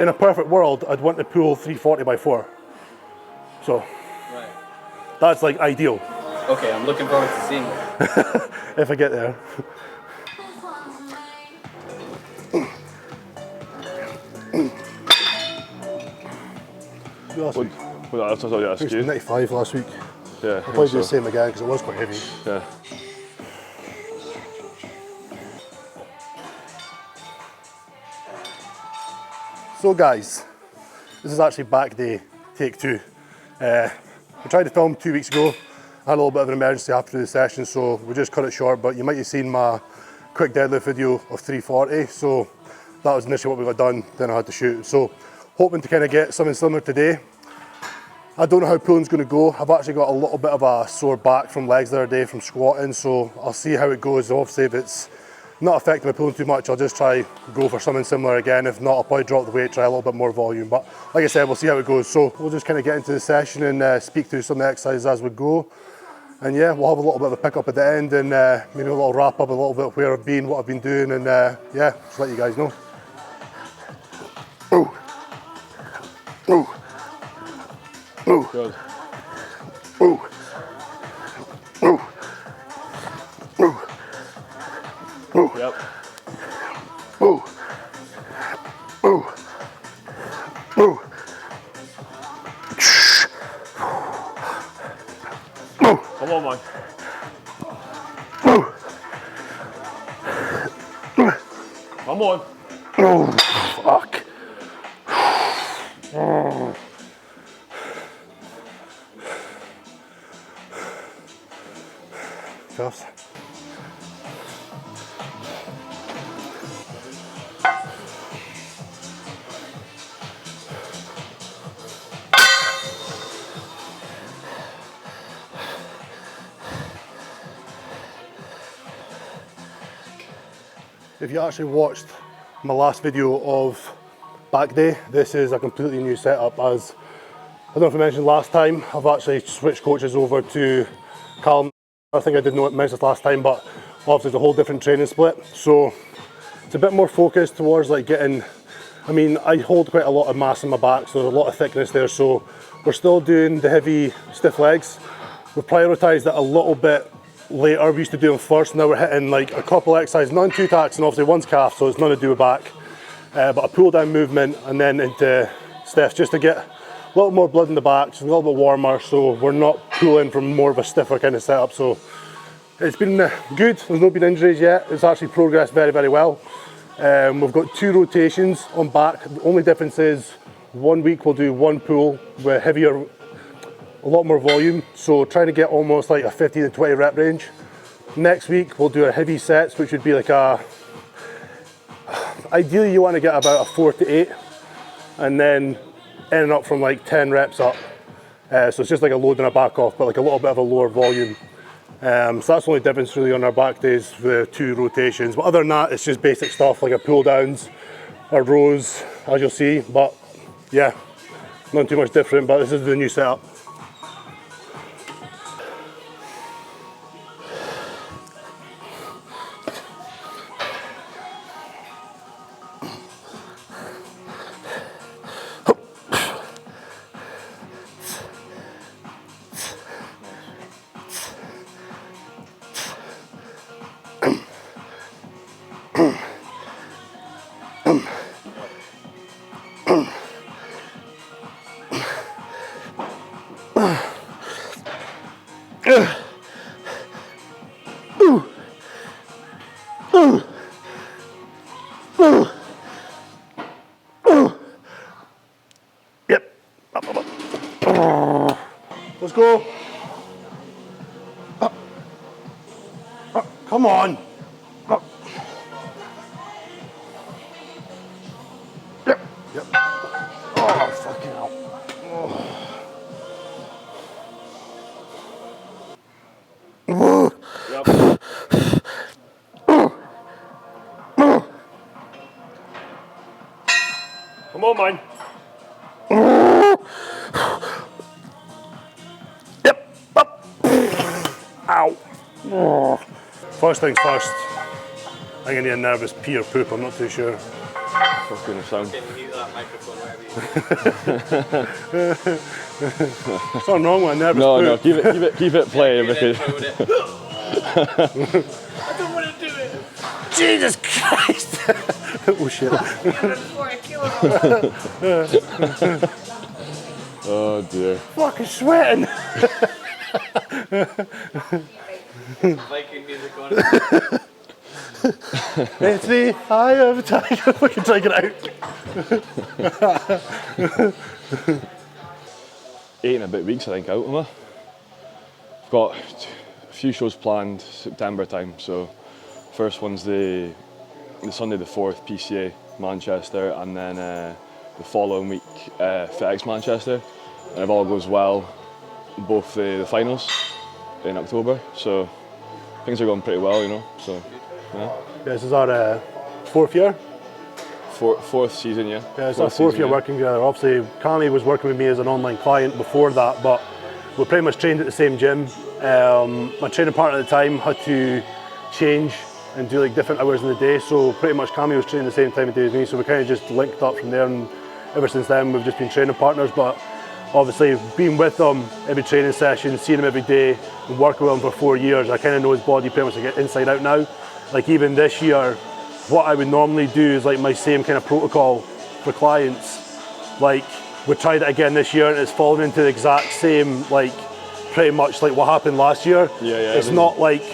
in a perfect world, I'd want to pull 340 by 4. So, right. That's like ideal. Okay, I'm looking forward to seeing that. If I get there. Last week. Well, that's what I asked you. 95 last week. Yeah, I'll probably do the same again because it was quite heavy. Yeah. So guys, this is actually back day, take 2. We tried to film 2 weeks ago. I had a little bit of an emergency after the session, so we just cut it short, but you might have seen my quick deadlift video of 340, so that was initially what we got done, then I had to shoot. So hoping to kind of get something similar today. I don't know how pulling's going to go. I've actually got a little bit of a sore back from legs the other day from squatting, so I'll see how it goes. Obviously if it's not affecting my pulling too much, I'll just try go for something similar again. If not, I'll probably drop the weight, try a little bit more volume. But like I said, we'll see how it goes. So we'll just kind of get into the session and speak through some of the exercises as we go. And yeah, we'll have a little bit of a pick up at the end and maybe a little wrap up, a little bit where I've been, what I've been doing, and yeah, just let you guys know. Oh. Oh. Oh. Good. Oh. Oh. Oh. Oh. Yep. Oh. Oh. Oh. Come on, man. Oh. Come on. Oh, fuck. Oh. Tough. If you actually watched my last video of back day, this is a completely new setup. As I don't know if I mentioned last time, I've actually switched coaches over to CAMMY'S. I think I did mention this last time, but obviously it's a whole different training split. So it's a bit more focused towards like getting, I mean, I hold quite a lot of mass in my back, so there's a lot of thickness there. So we're still doing the heavy stiff legs. We've prioritized it a little bit later. We used to do them first, now we're hitting like a couple exercises, none two tacks, and obviously one's calf, so it's none to do with back. But a pull down movement and then into stiff just to get a little more blood in the back, just a little bit warmer, so we're not pulling from more of a stiffer kind of setup. So it's been good, there's not been injuries yet, it's actually progressed very, very well. We've got 2 rotations on back. The only difference is 1 week we'll do 1 pull with heavier, a lot more volume, so trying to get almost like a 15 to 20 rep range. Next week we'll do a heavy sets, which would be like a, ideally you want to get about a 4 to 8 and then ending up from like 10 reps up. So it's just like a load and a back off, but like a little bit of a lower volume. So that's the only difference really on our back days, the 2 rotations. But other than that, it's just basic stuff like a pull downs, or rows, as you'll see. But yeah, not too much different, but this is the new setup. Yep. Up, up, up. Let's go. Up. Up. Come on. Up. Yep. Yep. Oh, fucking hell. Oh. Yep. Come on, man. Yep. Up. Ow. Oh. First things first, I'm gonna need a nervous pee or poop, I'm not too sure. Fucking sound. Can you mute that microphone wherever you It's not wrong with a nervous No, poo. no, keep it playing because I don't want to do it. Jesus Christ! Oh shit. oh dear. Fucking sweating. Viking music on. It's the eye of a tiger. Fucking take it out. 8 and a bit weeks I think out, am I? I've got a few shows planned September time, so first one's the Sunday the 4th PCA Manchester, and then the following week FedEx Manchester, and if all goes well, both the finals in October, so things are going pretty well, you know, so yeah. This is our fourth year. Fourth season, yeah. Yeah, it's our fourth year working together. Obviously, Cammy was working with me as an online client before that, but we pretty much trained at the same gym. My training partner at the time had to change and do like different hours in the day, so pretty much Cammy was training the same time of day as me, so we kind of just linked up from there, and ever since then we've just been training partners. But obviously being with him every training session, seeing him every day and working with him for 4 years, I kind of know his body pretty much like inside out now. Like even this year, what I would normally do is like my same kind of protocol for clients. Like we tried it again this year and it's fallen into the exact same, like pretty much like what happened last year. Yeah, it's not like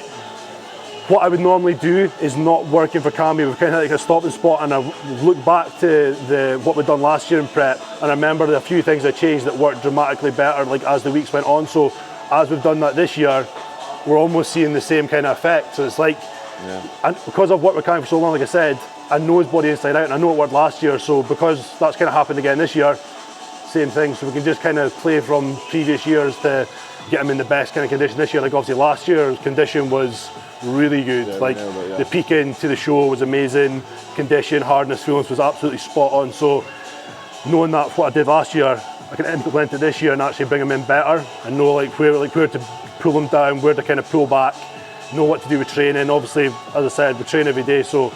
what I would normally do is not working for Cammy. We've kind of like a stop and spot, and I look back to what we'd done last year in prep, and I remember a few things I changed that worked dramatically better like as the weeks went on. So as we've done that this year, we're almost seeing the same kind of effect. So it's like, and because I've worked with Cammy for so long, like I said, I know his body inside out, and I know it worked last year. So because that's kind of happened again this year, same thing. So we can just kind of play from previous years to get him in the best kind of condition this year. Like obviously last year's condition was really good. Like the peak into the show was amazing. Condition, hardness, feelings was absolutely spot on. So knowing that what I did last year, I can implement it this year and actually bring him in better, and know like where to pull him down, where to kind of pull back, know what to do with training. Obviously, as I said, we train every day, so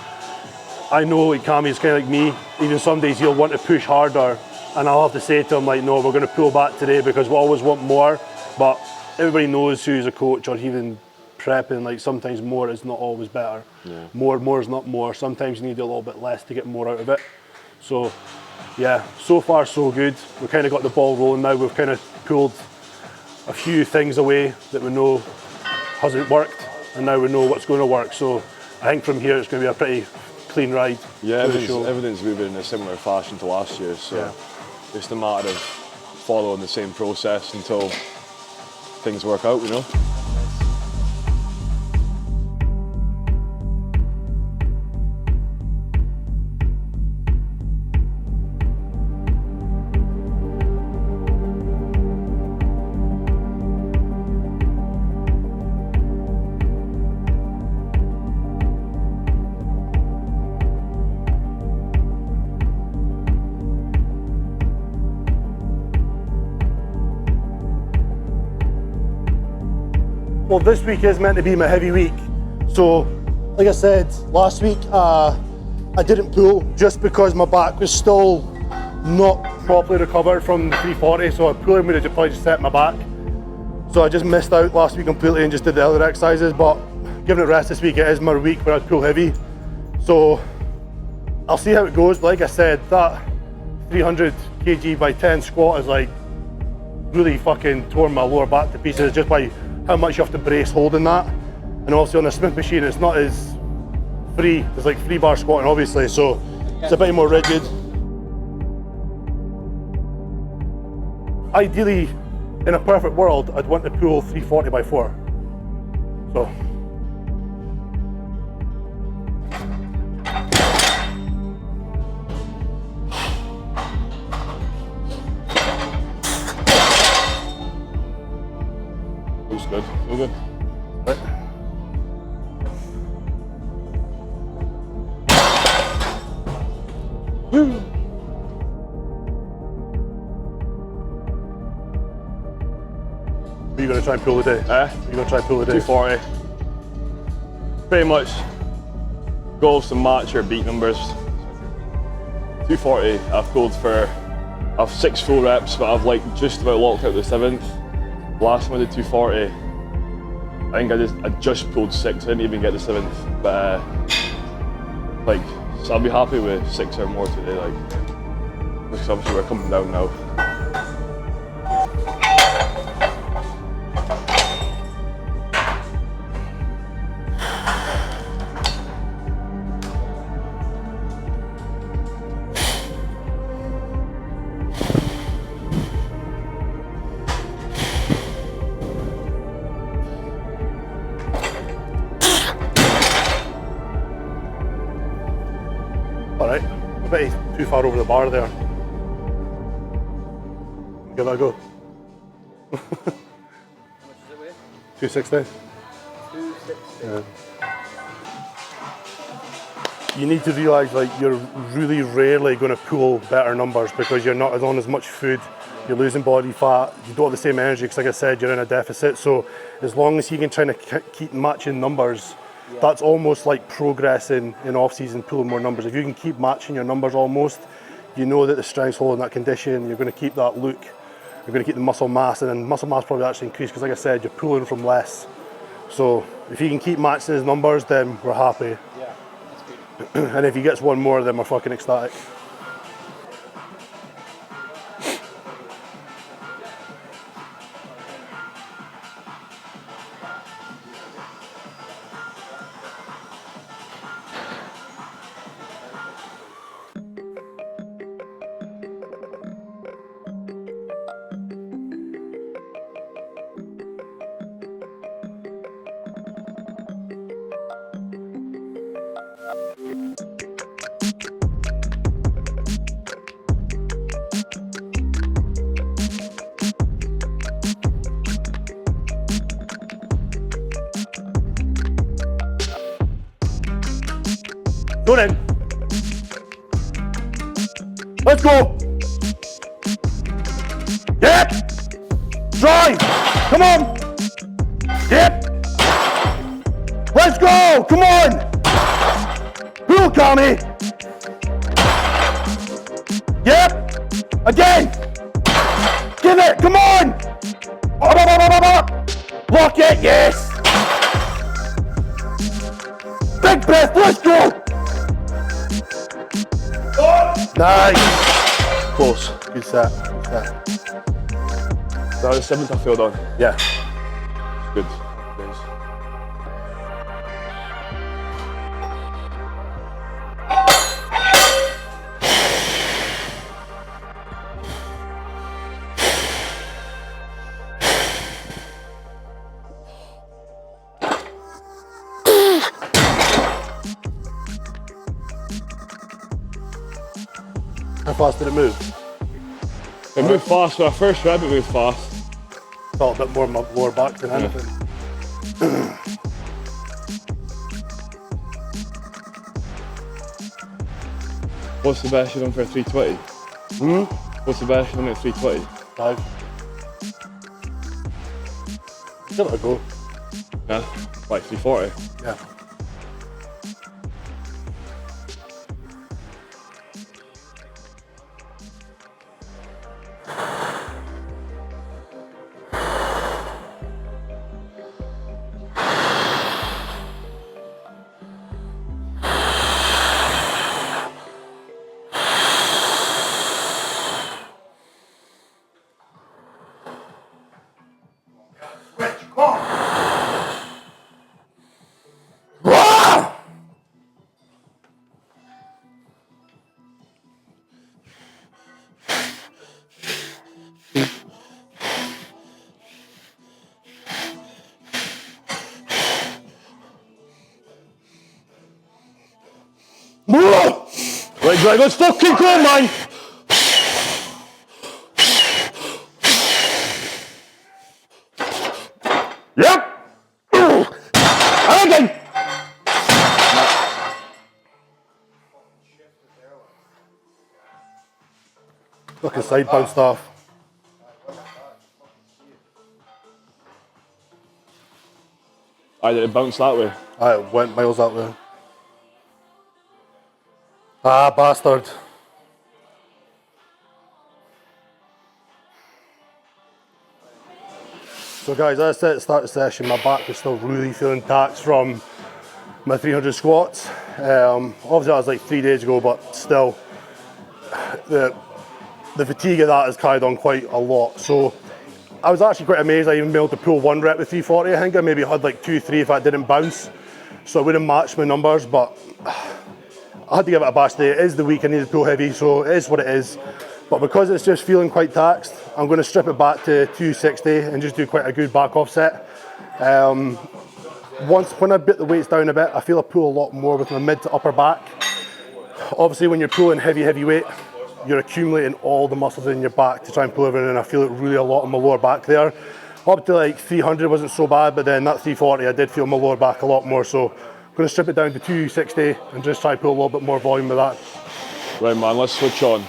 I know like Cammy's kind of like me. Even some days he'll want to push harder, and I'll have to say to him like, no, we're going to pull back today because we always want more. But everybody knows who's a coach or even prepping, like sometimes more is not always better. More is not more. Sometimes you need a little bit less to get more out of it. So yeah, so far so good. We've kind of got the ball rolling now. We've kind of pulled a few things away that we know hasn't worked, and now we know what's going to work. So I think from here it's going to be a pretty clean ride. Yeah, everything's moving in a similar fashion to last year, so it's a matter of following the same process until things work out, you know. Well, this week is meant to be my heavy week. So, like I said, last week I didn't pull just because my back was still not properly recovered from the 340, so pulling would have probably just set my back. So I just missed out last week completely and just did the other exercises, but given it rest this week, it is my week where I pull heavy. So I'll see how it goes, but like I said, that 300 kg by 10 squat is like really fucking torn my lower back to pieces just by how much you have to brace holding that. And also on a Smith machine, it's not as free. There's like 3 bar squatting obviously, so it's a bit more rigid. Ideally, in a perfect world, I'd want to pull 340 by 4. So. Looks good, all good. Right. Woo. Are you going to try and pull the day? Are you going to try and pull the day? 240. Pretty much goals to match your beat numbers. 240, I've pulled for, I've 6 full reps, but I've like just about locked out the 7th. Last time I did 240, I think I just pulled 6, I didn't even get the 7th. But like, so I'll be happy with 6 or more today, like, because obviously we're coming down now. Alright, I bet he's too far over the bar there. Give that a go. How much does it weigh? 260. 260. Yeah. You need to realise like you're really rarely going to pull better numbers because you're not on as much food, you're losing body fat, you don't have the same energy because like I said, you're in a deficit. So as long as you can try to keep matching numbers, that's almost like progressing in off-season, pulling more numbers. If you can keep matching your numbers almost, you know that the strength's holding that condition, you're going to keep that look, you're going to keep the muscle mass, and then muscle mass probably actually increase because like I said, you're pulling from less. So if you can keep matching his numbers, then we're happy. Yeah, that's good. And if he gets one more, then we're fucking ecstatic. Go then. Let's go. Yep. Drive. Come on. Yep. Let's go. Come on. Pull, Cammy. Yep. Again. Give it. Come on. Lock it. Yes. Big breath. Let's go. Nice. Close. Good set. Good set. That was the 7th I failed on. Yeah. Good. How fast did it move? It moved fast, when I first rep it moved fast. Felt a bit more in my lower back than anything. What's the best you've done for a 320? What's the best you've done at 320? 5. Give it a go. Yeah, like 340. Yeah. Right, let's fucking go, man! Yep! And again! Fucking side bounced off. I did it bounce that way. It went miles that way. Ah, bastard. So guys, as I said at the start of the session, my back was still really feeling taxed from my 300 squats. Obviously that was like 3 days ago, but still, the fatigue of that has carried on quite a lot. So I was actually quite amazed I even been able to pull 1 rep with 340. I think I maybe had like 2, 3 if that didn't bounce. So I wouldn't match my numbers, but I had to give it a bash today. It is the week I need to pull heavy, so it is what it is. But because it's just feeling quite taxed, I'm going to strip it back to 260 and just do quite a good back offset. When I bit the weights down a bit, I feel I pull a lot more with my mid to upper back. Obviously when you're pulling heavy weight, you're accumulating all the muscles in your back to try and pull everything, and I feel it really a lot in my lower back there. Up to like 300 wasn't so bad, but then that 340 I did feel my lower back a lot more, so I'm going to strip it down to 260 and just try to pull a little bit more volume with that. Right man, let's switch on.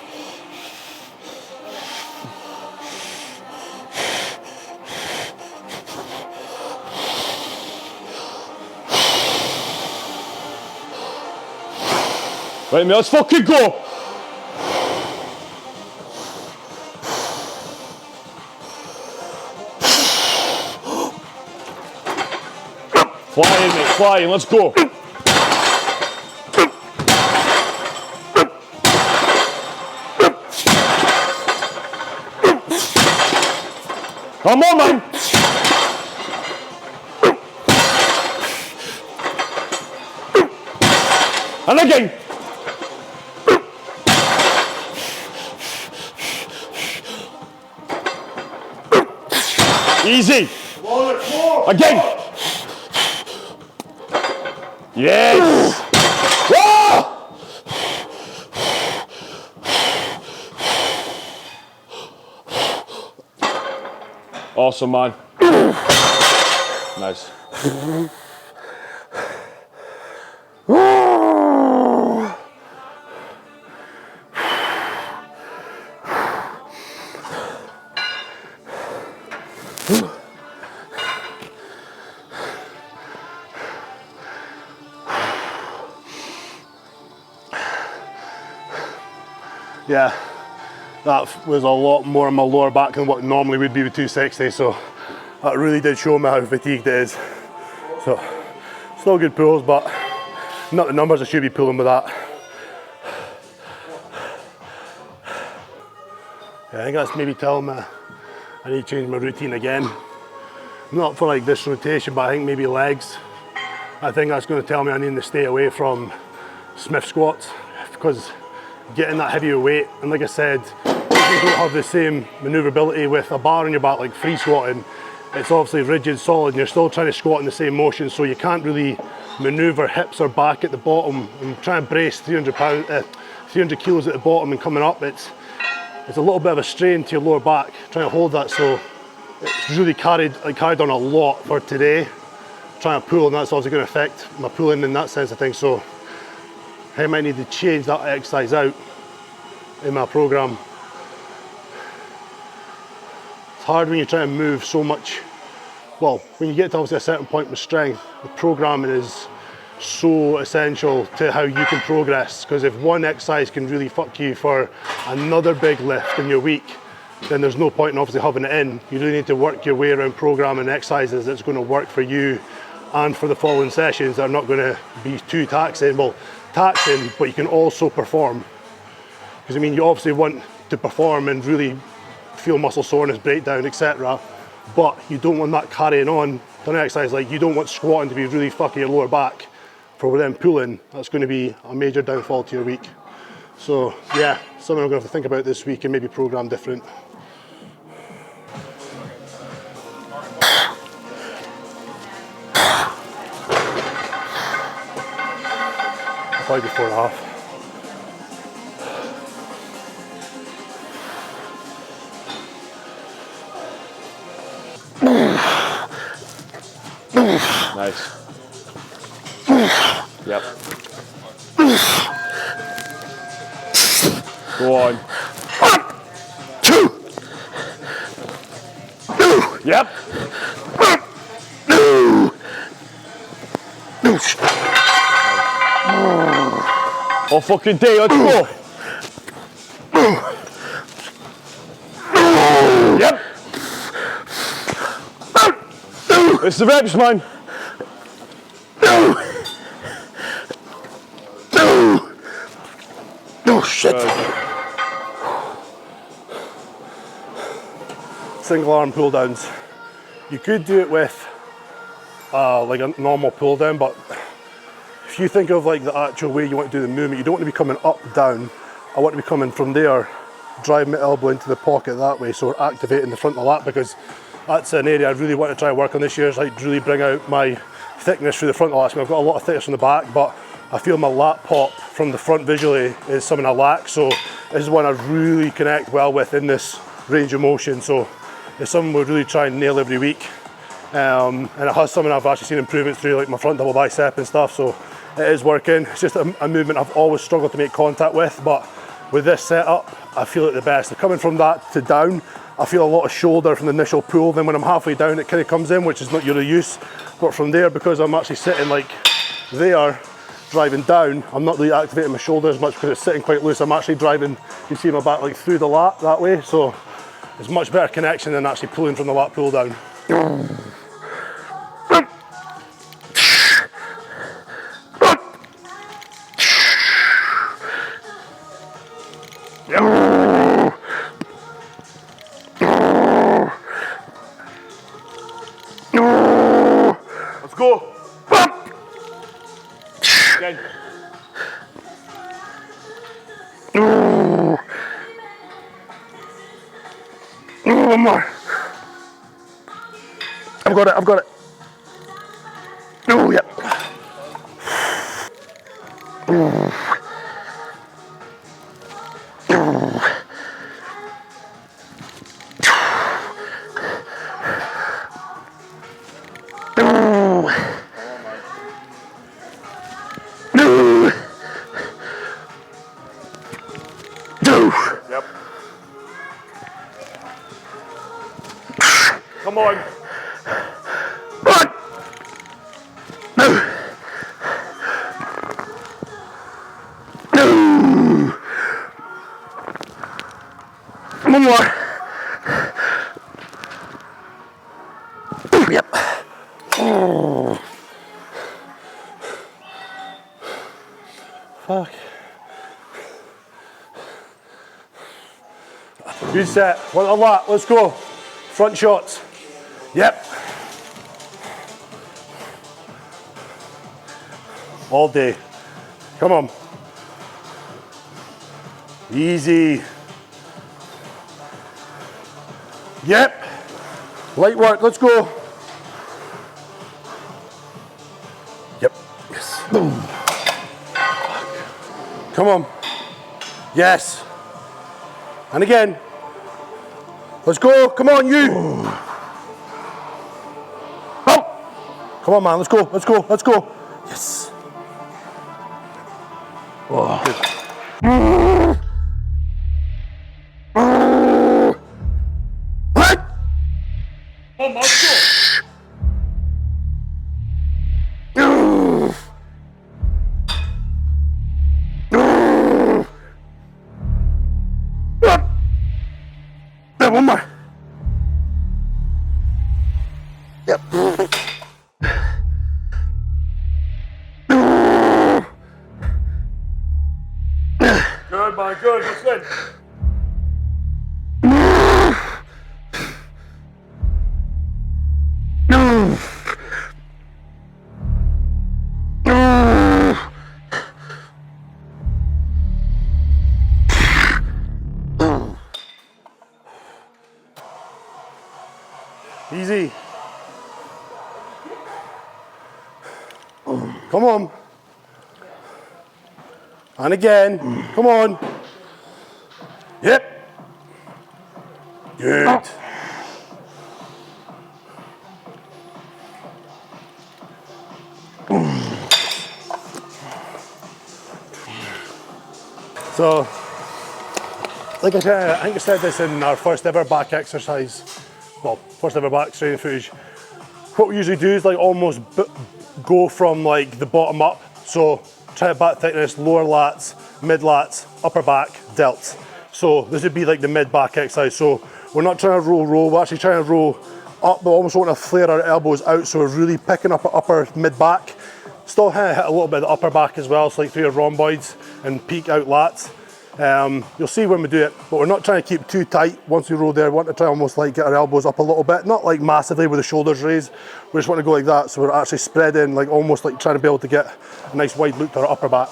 Right mate, let's fucking go! Flying mate, flying, let's go! Come on man! And again! Easy! Again! Yes! Whoa! Awesome, man. Nice. Yeah, that was a lot more in my lower back than what normally would be with 260, so that really did show me how fatigued it is. So, still good pulls, but not the numbers I should be pulling with that. Yeah, I think that's maybe telling me I need to change my routine again. Not for like this rotation, but I think maybe legs. I think that's going to tell me I need to stay away from Smith squats, because getting that heavier weight, and like I said, if you don't have the same maneuverability with a bar on your back like free squatting, it's obviously rigid, solid, and you're still trying to squat in the same motion, so you can't really maneuver hips or back at the bottom and try and brace 300 kilos at the bottom and coming up. It's a little bit of a strain to your lower back trying to hold that, so it's really carried on a lot for today, trying to pull, and that's obviously going to affect my pulling in that sense of things. So I might need to change that exercise out in my program. It's hard when you're trying to move so much. Well, when you get to obviously a certain point with strength, the programming is so essential to how you can progress, because if one exercise can really fuck you for another big lift in your week, then there's no point in obviously having it in. You really need to work your way around programming exercises that's going to work for you and for the following sessions that are not going to be too taxing. Well, taxing, but you can also perform. Because I mean, you obviously want to perform and really feel muscle soreness, breakdown, etc. But you don't want that carrying on to an exercise. Like, you don't want squatting to be really fucking your lower back for then pulling. That's going to be a major downfall to your week. So yeah, something I'm going to have to think about this week and maybe program different. Probably 4.5. Nice. Yep. Go on. 1, 2. Yep. All fucking day, let's go. Yep. It's the reps, man. Oh shit. Single arm pull downs. You could do it with like a normal pull down, but if you think of like the actual way you want to do the movement, you don't want to be coming up, down. I want to be coming from there, driving my elbow into the pocket that way, so we're activating the front of the lat, because that's an area I really want to try and work on this year, is like really bring out my thickness through the front of the lat. I mean, I've got a lot of thickness on the back, but I feel my lat pop from the front visually is something I lack, so this is one I really connect well with in this range of motion, so it's something we're really trying to nail every week. And it has something I've actually seen improvements through, like my front double bicep and stuff, so it is working. It's just a movement I've always struggled to make contact with, but with this setup, I feel it the best. So coming from that to down, I feel a lot of shoulder from the initial pull, then when I'm halfway down it kind of comes in, which is not your use. But from there, because I'm actually sitting like there, driving down, I'm not really activating my shoulder as much because it's sitting quite loose. I'm actually driving, you see my back like through the lat that way, so it's much better connection than actually pulling from the lat pull down. Let's go. Again. One more. I've got it, I've got it. Oh, yep. Yep. Come on. One more. Yep. Fuck. Good set. One a lot. Let's go. Front shots. Yep. All day. Come on. Easy. Yep. Light work. Let's go. Yep. Yes. Boom. Come on. Yes. And again. Let's go. Come on, you. Oh. Come on, man. Let's go. Let's go. Let's go. Yes. Oh, good. Come on, let's go. One more. Yep. Good, man, good, that's good. Easy. Come on. And again. Come on. Yep. Good. So, like I said, I think I said this in our first ever back exercise. Well, first ever back training footage. What we usually do is like almost go from like the bottom up. So try back thickness, lower lats, mid lats, upper back, delts. So this would be like the mid back exercise. So we're not trying to roll, we're actually trying to roll up, but almost wanting to flare our elbows out, so we're really picking up our upper mid-back. Still hit a little bit of the upper back as well, so like through your rhomboids and peak out lats. You'll see when we do it, but we're not trying to keep too tight. Once we roll there, we want to try almost like get our elbows up a little bit, not like massively with the shoulders raised. We just want to go like that, so we're actually spreading, like almost like trying to be able to get a nice wide loop to our upper back.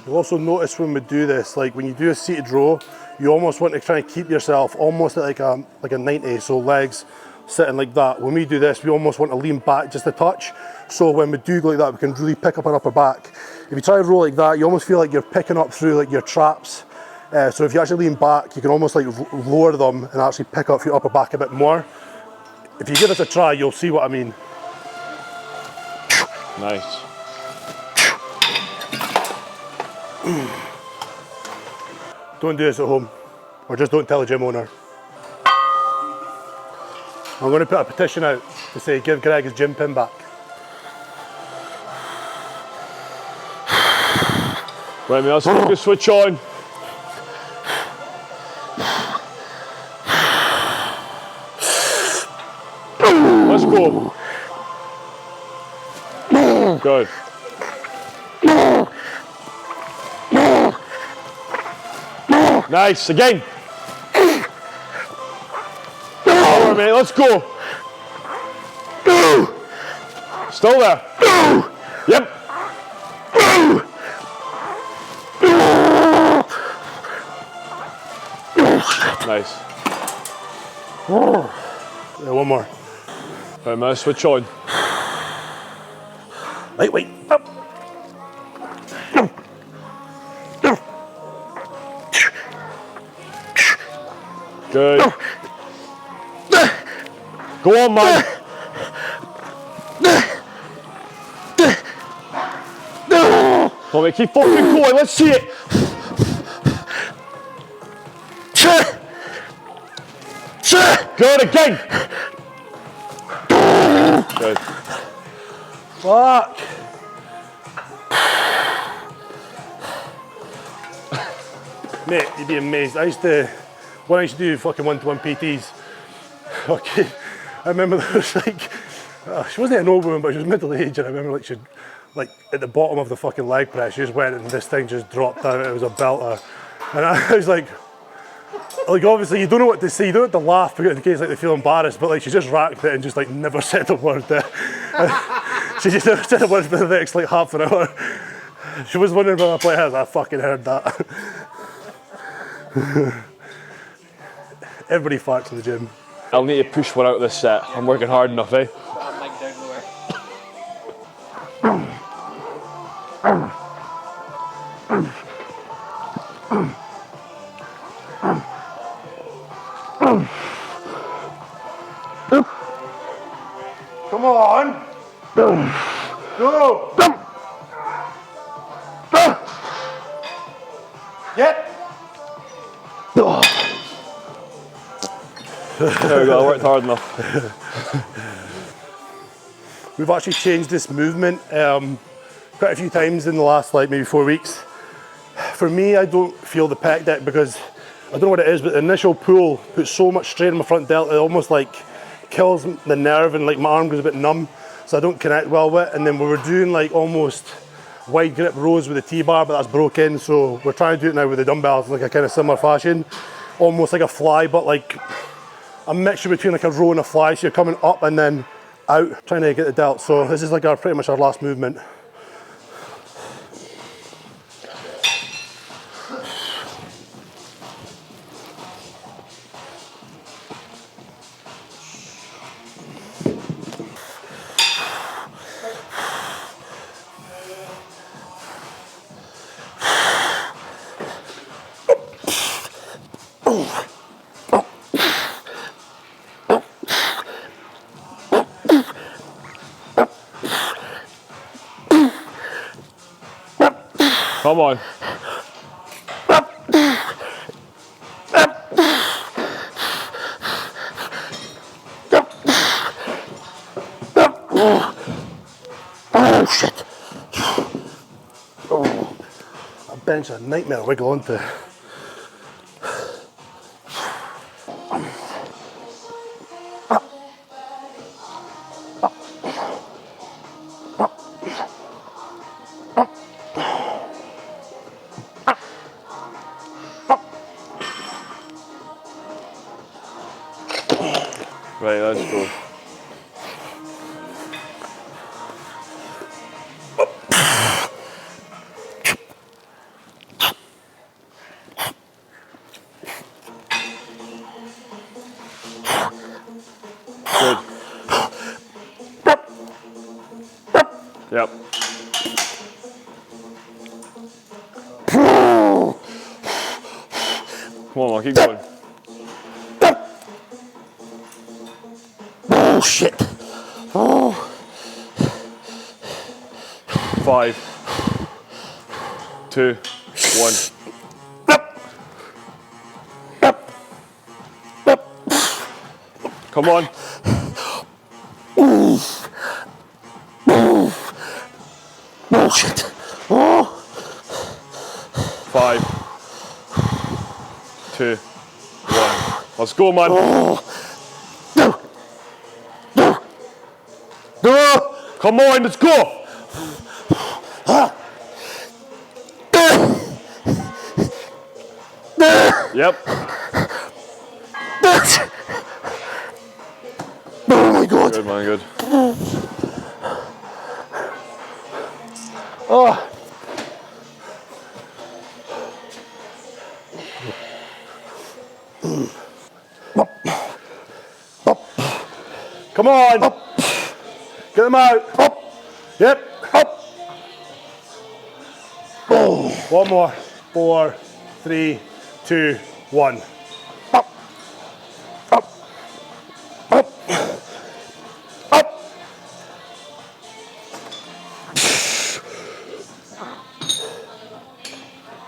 You'll also notice when we do this, like when you do a seated row, you almost want to try and keep yourself almost at like a 90, so legs sitting like that. When we do this, we almost want to lean back just a touch. So when we do go like that, we can really pick up our upper back. If you try to roll like that, you almost feel like you're picking up through like your traps. So if you actually lean back, you can almost like lower them and actually pick up your upper back a bit more. If you give this a try, you'll see what I mean. Nice. Don't do this at home, or just don't tell a gym owner. I'm going to put a petition out to say give Greg his gym pin back. Right, let's focus, switch on. Let's go. Good. Nice, again. Power, mate, let's go. Still there. Yep. Nice. Yeah, one more. Right, man, switch on. Lightweight. Up. Good. Go on, man. Come on, mate, keep fucking going. Let's see it. Good, again. Good. Fuck. Mate, you'd be amazed. When I used to do fucking one-to-one PTs, okay, I remember there was like, she wasn't an old woman, but she was middle-aged, and I remember like she'd, like at the bottom of the fucking leg press, she just went and this thing just dropped down, it was a belter. And I was like obviously you don't know what to say, you don't have to laugh because in case like they feel embarrassed, but like she just racked it and just like never said a word there. She just never said a word for the next like half an hour. She was wondering whether I play has. I fucking heard that. Everybody farts in the gym. I'll need to push one out of this set. I'm working hard enough, eh? Come on! Go! Yep! There we go, I worked hard enough. We've actually changed this movement quite a few times in the last like maybe 4 weeks. For me, I don't feel the pec deck because I don't know what it is, but the initial pull puts so much strain on my front delt, it almost like kills the nerve and like my arm goes a bit numb, so I don't connect well with it. And then we were doing like almost wide grip rows with the T-bar, but that's broken, so we're trying to do it now with the dumbbells, like a kind of similar fashion, almost like a fly, but like a mixture between like a row and a fly, so you're coming up and then out, trying to get the delt. So this is like pretty much our last movement. Come on. Oh shit. Oh, that bench is a nightmare to wiggle onto. Right, let's go. Good. Yep. Come on, keep going. Oh shit. Oh. 5, 2, 1. Come on. Bullshit. Oh. 5, 2, 1. Let's go, man. Oh. No. No. No. Come on, let's go. Yep. Oh my god. Good, man, good. Oh. Come on. Up. Get them out. Up. Yep. Up. Oh. One more. 4, 3, 2, 1. Up. Up. Up. Up.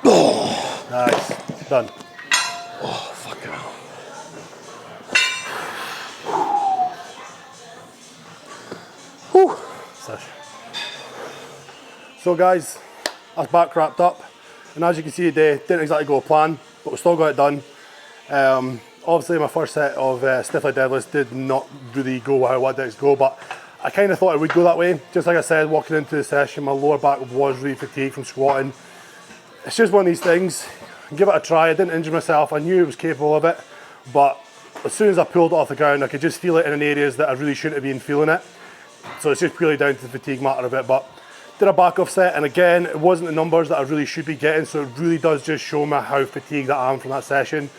Oh. Nice. Done. Oh, fucking hell. Whew. So guys, that's back wrapped up, and as you can see today, didn't exactly go to plan, but we still got it done. Obviously my first set of stiff leg deadlifts did not really go how I wanted it to go, but I kind of thought it would go that way. Just like I said, walking into the session, my lower back was really fatigued from squatting. It's just one of these things. Give it a try. I didn't injure myself. I knew I was capable of it, but as soon as I pulled it off the ground, I could just feel it in areas that I really shouldn't have been feeling it. So it's just purely down to the fatigue matter of it. But did a back off set, and again, it wasn't the numbers that I really should be getting, so it really does just show me how fatigued I am from that session.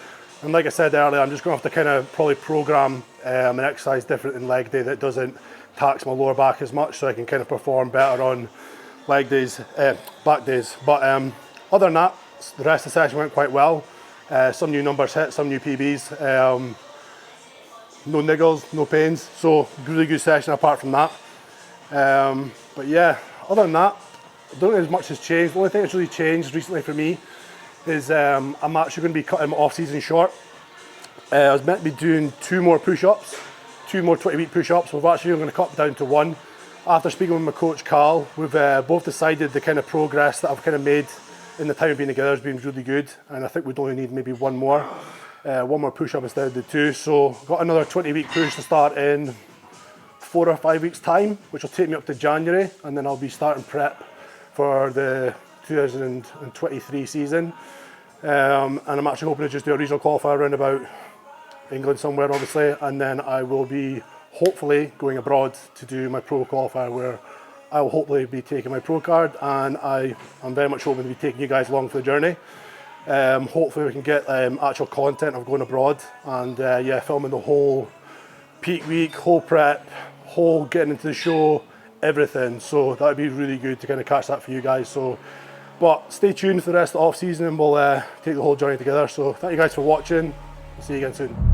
And like I said earlier, I'm just going to have to kind of probably program an exercise different in leg day that doesn't tax my lower back as much, so I can kind of perform better on leg days, back days. But other than that, the rest of the session went quite well. Some new numbers hit, some new PBs. No niggles, no pains, so really good session apart from that. But yeah, other than that, I don't think as much has changed. The only thing that's really changed recently for me is I'm actually going to be cutting my off-season short. I was meant to be doing 2 more push-ups, 2 more 20-week push-ups. We've actually going to cut down to 1. After speaking with my coach Carl, we've both decided the kind of progress that I've kind of made in the time of being together has been really good, and I think we'd only need maybe 1 more. 1 more push-up instead of the 2. So got another 20-week push to start in 4 or 5 weeks time, which will take me up to January, and then I'll be starting prep for the 2023 season. And I'm actually hoping to just do a regional qualifier around about England somewhere, obviously, and then I will be hopefully going abroad to do my pro qualifier, where I will hopefully be taking my pro card, and I'm very much hoping to be taking you guys along for the journey. Hopefully we can get actual content of going abroad, and yeah, filming the whole peak week, whole prep, whole getting into the show, everything. So that would be really good to kind of catch that for you guys. So, but stay tuned for the rest of the off season, and we'll take the whole journey together. So thank you guys for watching. See you again soon.